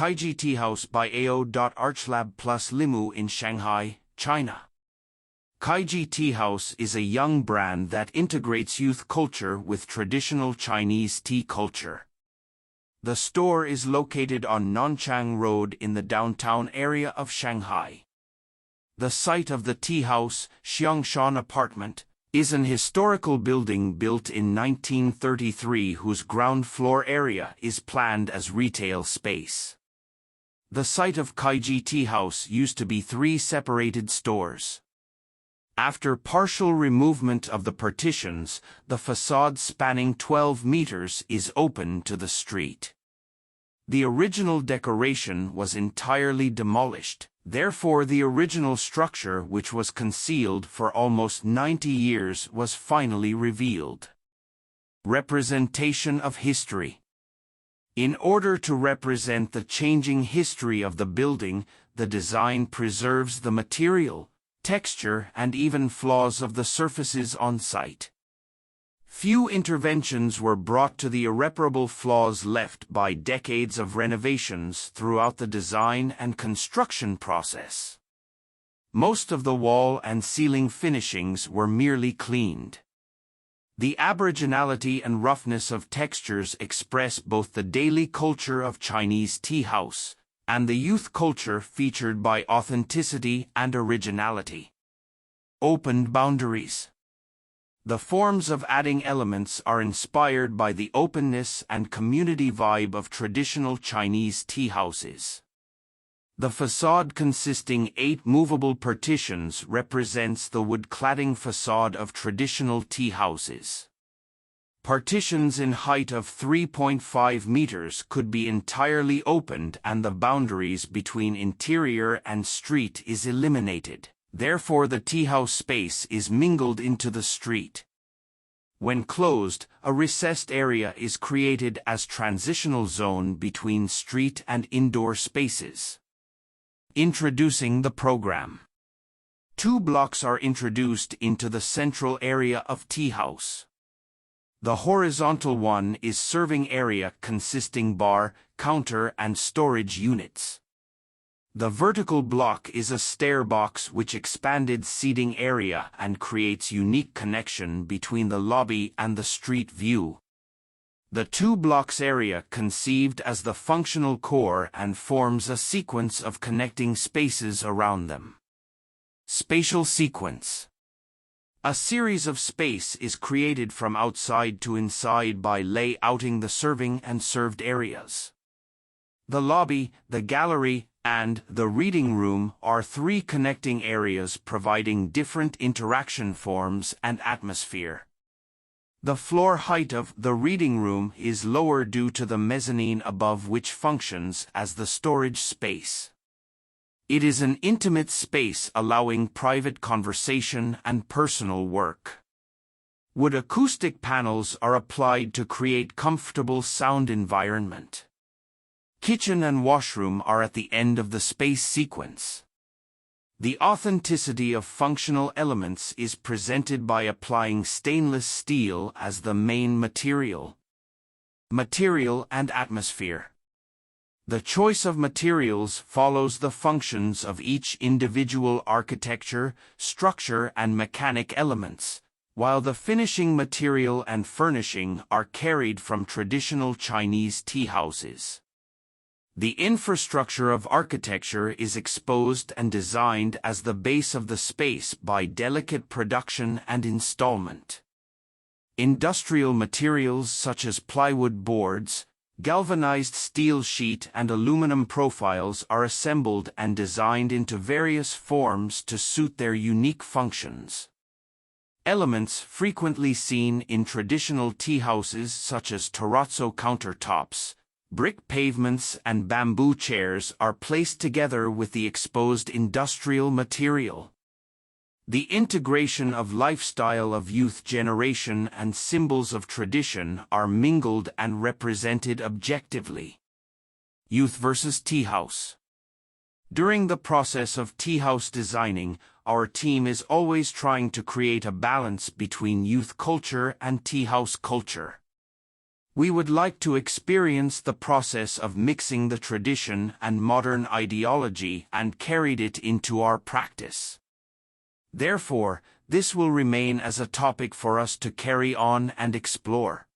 Kaiji Teahouse by Ao.ArchLab LIMU in Shanghai, China. Kaiji Teahouse is a young brand that integrates youth culture with traditional Chinese tea culture. The store is located on Nanchang Road in the downtown area of Shanghai. The site of the tea house, Xiangshan Apartment, is an historical building built in 1933 whose ground floor area is planned as retail space. The site of Kaiji Teahouse used to be 3 separated stores. After partial removement of the partitions, the façade spanning 12 meters is open to the street. The original decoration was entirely demolished, therefore the original structure which was concealed for almost 90 years was finally revealed. Representation of history. In order to represent the changing history of the building, the design preserves the material, texture and even flaws of the surfaces on site. Few interventions were brought to the irreparable flaws left by decades of renovations throughout the design and construction process. Most of the wall and ceiling finishings were merely cleaned. The aboriginality and roughness of textures express both the daily culture of Chinese tea house and the youth culture featured by authenticity and originality. Opened boundaries. The forms of adding elements are inspired by the openness and community vibe of traditional Chinese tea houses. The façade consisting 8 movable partitions represents the wood cladding façade of traditional tea houses. Partitions in height of 3.5 meters could be entirely opened and the boundaries between interior and street is eliminated. Therefore the tea house space is mingled into the street. When closed, a recessed area is created as transitional zone between street and indoor spaces. Introducing the program. 2 blocks are introduced into the central area of tea house. The horizontal one is serving area consisting bar, counter and storage units. The vertical block is a stair box which expanded seating area and creates unique connection between the lobby and the street view. The 2 blocks area conceived as the functional core and forms a sequence of connecting spaces around them. Spatial sequence. A series of space is created from outside to inside by layouting the serving and served areas. The lobby, the gallery, and the reading room are 3 connecting areas providing different interaction forms and atmosphere. The floor height of the reading room is lower due to the mezzanine above which functions as the storage space. It is an intimate space allowing private conversation and personal work. Wood acoustic panels are applied to create comfortable sound environment. Kitchen and washroom are at the end of the space sequence. The authenticity of functional elements is presented by applying stainless steel as the main material. Material and atmosphere. The choice of materials follows the functions of each individual architecture, structure and mechanic elements, while the finishing material and furnishing are carried from traditional Chinese tea houses. The infrastructure of architecture is exposed and designed as the base of the space by delicate production and installment. Industrial materials such as plywood boards, galvanized steel sheet and aluminum profiles are assembled and designed into various forms to suit their unique functions. Elements frequently seen in traditional tea houses such as terrazzo countertops, brick pavements and bamboo chairs are placed together with the exposed industrial material. The integration of lifestyle of youth generation and symbols of tradition are mingled and represented objectively. Youth versus tea house. During the process of tea house designing, our team is always trying to create a balance between youth culture and tea house culture. We would like to experience the process of mixing the tradition and modern ideology and carried it into our practice. Therefore, this will remain as a topic for us to carry on and explore.